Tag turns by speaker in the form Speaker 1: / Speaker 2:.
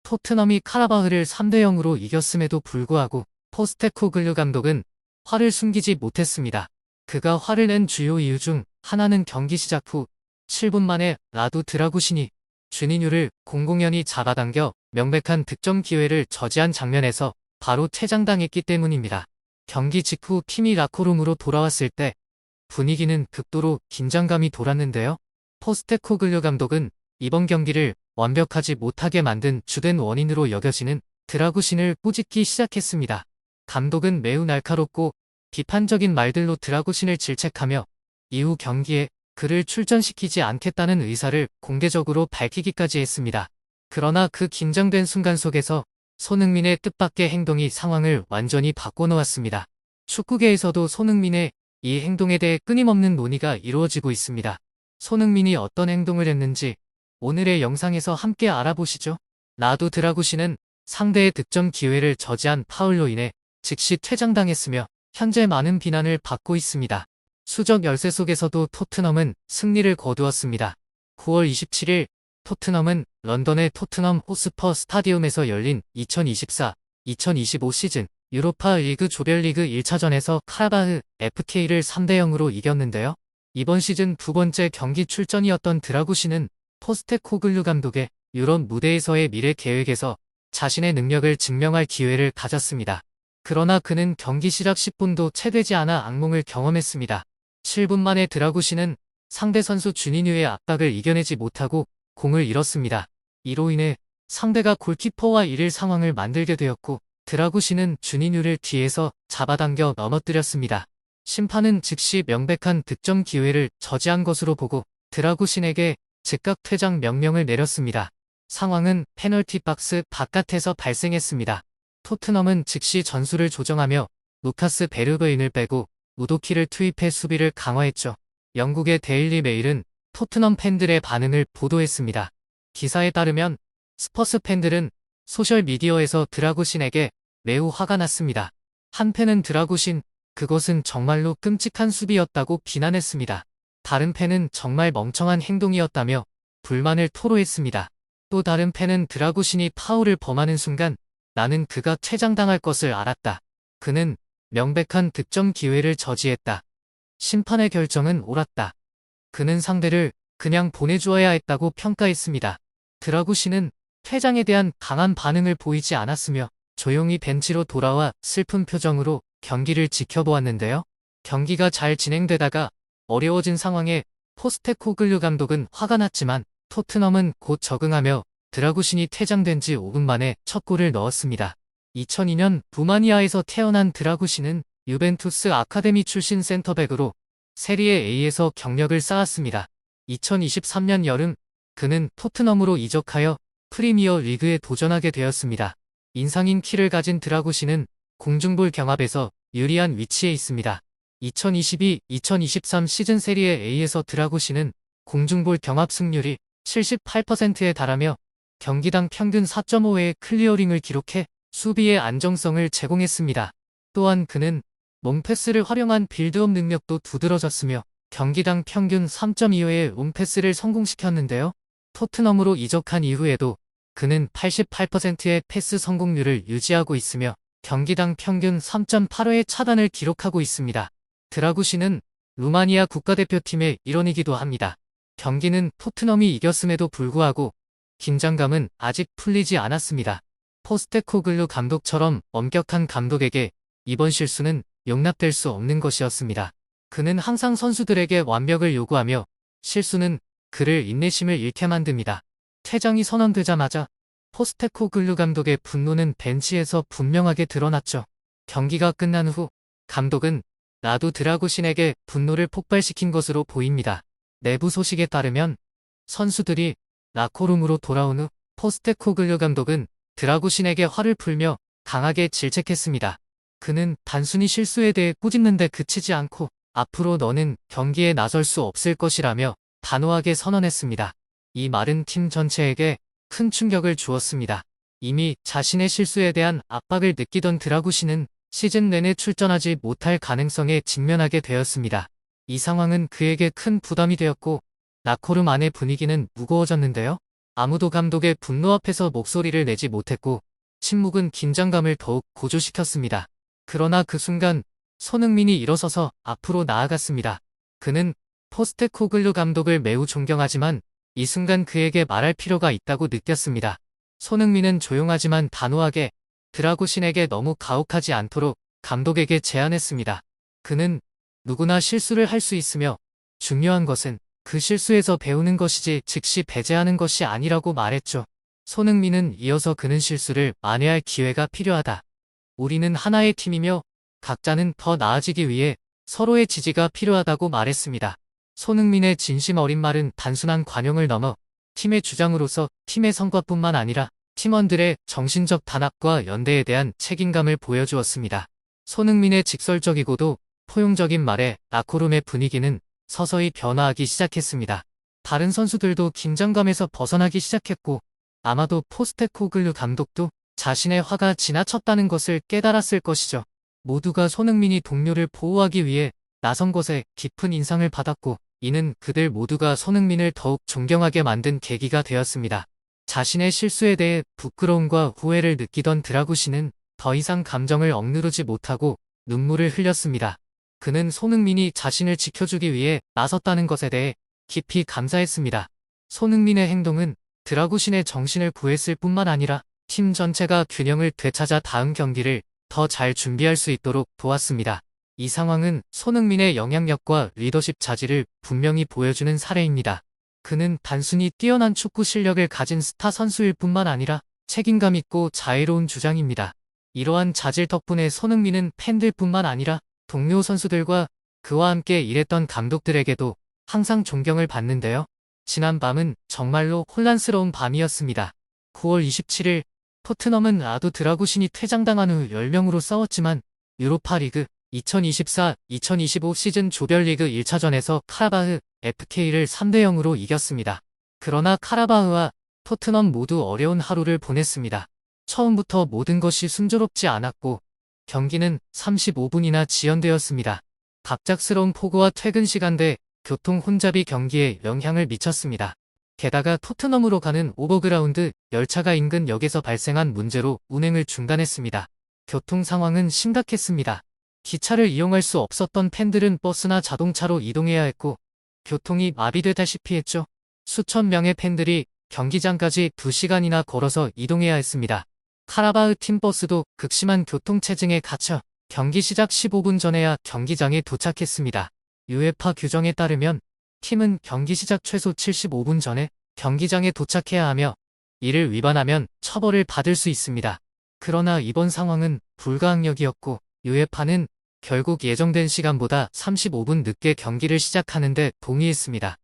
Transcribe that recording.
Speaker 1: 토트넘이 카라바흐를 3대 0으로 이겼음에도 불구하고 포스테코글루 감독은 화를 숨기지 못했습니다. 그가 화를 낸 주요 이유 중 하나는 경기 시작 후 7분 만에 라두 드라구신이 주니뉴를 공공연히 잡아당겨 명백한 득점 기회를 저지한 장면에서 바로 퇴장당했기 때문입니다. 경기 직후 팀이 라커룸으로 돌아왔을 때 분위기는 극도로 긴장감이 돌았는데요. 포스테코글루 감독은 이번 경기를 완벽하지 못하게 만든 주된 원인으로 여겨지는 드라구신을 꾸짖기 시작했습니다. 감독은 매우 날카롭고 비판적인 말들로 드라구신을 질책하며 이후 경기에 그를 출전시키지 않겠다는 의사를 공개적으로 밝히기까지 했습니다. 그러나 그 긴장된 순간 속에서 손흥민의 뜻밖의 행동이 상황을 완전히 바꿔놓았습니다. 축구계에서도 손흥민의 이 행동에 대해 끊임없는 논의가 이루어지고 있습니다. 손흥민이 어떤 행동을 했는지 오늘의 영상에서 함께 알아보시죠. 라두 드라구신은 상대의 득점 기회를 저지한 파울로 인해 즉시 퇴장당했으며 현재 많은 비난을 받고 있습니다. 수적 열세 속에서도 토트넘은 승리를 거두었습니다. 9월 27일 토트넘은 런던의 토트넘 호스퍼 스타디움에서 열린 2024-2025 시즌 유로파 리그 조별리그 1차전에서 카라바흐 FK를 3대 0으로 이겼는데요. 이번 시즌 두 번째 경기 출전이었던 드라구신은 포스테코글루 감독의 유럽 무대에서의 미래 계획에서 자신의 능력을 증명할 기회를 가졌습니다. 그러나 그는 경기 시작 10분도 채 되지 않아 악몽을 경험했습니다. 7분 만에 드라구신은 상대 선수 주니뉴의 압박을 이겨내지 못하고 공을 잃었습니다. 이로 인해 상대가 골키퍼와 1일 상황을 만들게 되었고 드라구신은 주니뉴를 뒤에서 잡아당겨 넘어뜨렸습니다. 심판은 즉시 명백한 득점 기회를 저지한 것으로 보고 드라구신에게 즉각 퇴장 명령을 내렸습니다. 상황은 페널티 박스 바깥에서 발생했습니다. 토트넘은 즉시 전술을 조정하며 루카스 베르베인을 빼고 우도키를 투입해 수비를 강화했죠. 영국의 데일리 메일은 토트넘 팬들의 반응을 보도했습니다. 기사에 따르면 스퍼스 팬들은 소셜미디어에서 드라구신에게 매우 화가 났습니다. 한 팬은 드라구신, 그것은 정말로 끔찍한 수비였다고 비난했습니다. 다른 팬은 정말 멍청한 행동이었다며 불만을 토로했습니다. 또 다른 팬은 드라구신이 파울을 범하는 순간 나는 그가 퇴장당할 것을 알았다. 그는 명백한 득점 기회를 저지했다. 심판의 결정은 옳았다. 그는 상대를 그냥 보내주어야 했다고 평가했습니다. 드라구신은 퇴장에 대한 강한 반응을 보이지 않았으며 조용히 벤치로 돌아와 슬픈 표정으로 경기를 지켜보았는데요. 경기가 잘 진행되다가 어려워진 상황에 포스테코글루 감독은 화가 났지만 토트넘은 곧 적응하며 드라구신이 퇴장된 지 5분 만에 첫 골을 넣었습니다. 2002년 루마니아에서 태어난 드라구신은 유벤투스 아카데미 출신 센터백으로 세리에 A에서 경력을 쌓았습니다. 2023년 여름 그는 토트넘으로 이적하여 프리미어 리그에 도전하게 되었습니다. 인상인 키를 가진 드라구신은 공중볼 경합에서 유리한 위치에 있습니다. 2022-2023 시즌 세리에 A에서 드라구신은 공중볼 경합 승률이 78%에 달하며 경기당 평균 4.5회의 클리어링을 기록해 수비의 안정성을 제공했습니다. 또한 그는 롱패스를 활용한 빌드업 능력도 두드러졌으며 경기당 평균 3.2회의 롱패스를 성공시켰는데요. 토트넘으로 이적한 이후에도 그는 88%의 패스 성공률을 유지하고 있으며 경기당 평균 3.8회의 차단을 기록하고 있습니다. 드라구신은 루마니아 국가대표팀의 일원이기도 합니다. 경기는 토트넘이 이겼음에도 불구하고 긴장감은 아직 풀리지 않았습니다. 포스테코글루 감독처럼 엄격한 감독에게 이번 실수는 용납될 수 없는 것이었습니다. 그는 항상 선수들에게 완벽을 요구하며 실수는 그를 인내심을 잃게 만듭니다. 퇴장이 선언되자마자 포스테코글루 감독의 분노는 벤치에서 분명하게 드러났죠. 경기가 끝난 후 감독은 라두 드라구신에게 분노를 폭발시킨 것으로 보입니다. 내부 소식에 따르면 선수들이 라커룸으로 돌아온 후 포스테코글루 감독은 드라구신에게 화를 풀며 강하게 질책했습니다. 그는 단순히 실수에 대해 꾸짖는데 그치지 않고 앞으로 너는 경기에 나설 수 없을 것이라며 단호하게 선언했습니다. 이 말은 팀 전체에게 큰 충격을 주었습니다. 이미 자신의 실수에 대한 압박을 느끼던 드라구신은 시즌 내내 출전하지 못할 가능성에 직면하게 되었습니다. 이 상황은 그에게 큰 부담이 되었고 라커룸 안의 분위기는 무거워졌는데요. 아무도 감독의 분노 앞에서 목소리를 내지 못했고 침묵은 긴장감을 더욱 고조시켰습니다. 그러나 그 순간 손흥민이 일어서서 앞으로 나아갔습니다. 그는 포스테코글루 감독을 매우 존경하지만 이 순간 그에게 말할 필요가 있다고 느꼈습니다. 손흥민은 조용하지만 단호하게 드라구신에게 너무 가혹하지 않도록 감독에게 제안했습니다. 그는 누구나 실수를 할 수 있으며 중요한 것은 그 실수에서 배우는 것이지 즉시 배제하는 것이 아니라고 말했죠. 손흥민은 이어서 그는 실수를 만회할 기회가 필요하다. 우리는 하나의 팀이며 각자는 더 나아지기 위해 서로의 지지가 필요하다고 말했습니다. 손흥민의 진심 어린 말은 단순한 관용을 넘어 팀의 주장으로서 팀의 성과뿐만 아니라 팀원들의 정신적 단합과 연대에 대한 책임감을 보여주었습니다. 손흥민의 직설적이고도 포용적인 말에 라커룸의 분위기는 서서히 변화하기 시작했습니다. 다른 선수들도 긴장감에서 벗어나기 시작했고 아마도 포스테코글루 감독도 자신의 화가 지나쳤다는 것을 깨달았을 것이죠. 모두가 손흥민이 동료를 보호하기 위해 나선 것에 깊은 인상을 받았고 이는 그들 모두가 손흥민을 더욱 존경하게 만든 계기가 되었습니다. 자신의 실수에 대해 부끄러움과 후회를 느끼던 드라구신은 더 이상 감정을 억누르지 못하고 눈물을 흘렸습니다. 그는 손흥민이 자신을 지켜주기 위해 나섰다는 것에 대해 깊이 감사했습니다. 손흥민의 행동은 드라구신의 정신을 구했을 뿐만 아니라 팀 전체가 균형을 되찾아 다음 경기를 더 잘 준비할 수 있도록 도왔습니다. 이 상황은 손흥민의 영향력과 리더십 자질을 분명히 보여주는 사례입니다. 그는 단순히 뛰어난 축구 실력을 가진 스타 선수일 뿐만 아니라 책임감 있고 자애로운 주장입니다. 이러한 자질 덕분에 손흥민은 팬들뿐만 아니라 동료 선수들과 그와 함께 일했던 감독들에게도 항상 존경을 받는데요. 지난 밤은 정말로 혼란스러운 밤이었습니다. 9월 27일 토트넘은 라도 드라구신이 퇴장당한 후 10명으로 싸웠지만 유로파리그 2024-2025 시즌 조별리그 1차전에서 카라바흐 FK를 3대0으로 이겼습니다. 그러나 카라바흐와 토트넘 모두 어려운 하루를 보냈습니다. 처음부터 모든 것이 순조롭지 않았고 경기는 35분이나 지연되었습니다. 갑작스러운 폭우와 퇴근 시간대, 교통 혼잡이 경기에 영향을 미쳤습니다. 게다가 토트넘으로 가는 오버그라운드 열차가 인근 역에서 발생한 문제로 운행을 중단했습니다. 교통 상황은 심각했습니다. 기차를 이용할 수 없었던 팬들은 버스나 자동차로 이동해야 했고 교통이 마비되다시피 했죠. 수천 명의 팬들이 경기장까지 2시간이나 걸어서 이동해야 했습니다. 카라바흐 팀버스도 극심한 교통체증에 갇혀 경기 시작 15분 전에야 경기장에 도착했습니다. UEFA 규정에 따르면 팀은 경기 시작 최소 75분 전에 경기장에 도착해야 하며 이를 위반하면 처벌을 받을 수 있습니다. 그러나 이번 상황은 불가항력이었고 UEFA는 결국 예정된 시간보다 35분 늦게 경기를 시작하는 데 동의했습니다.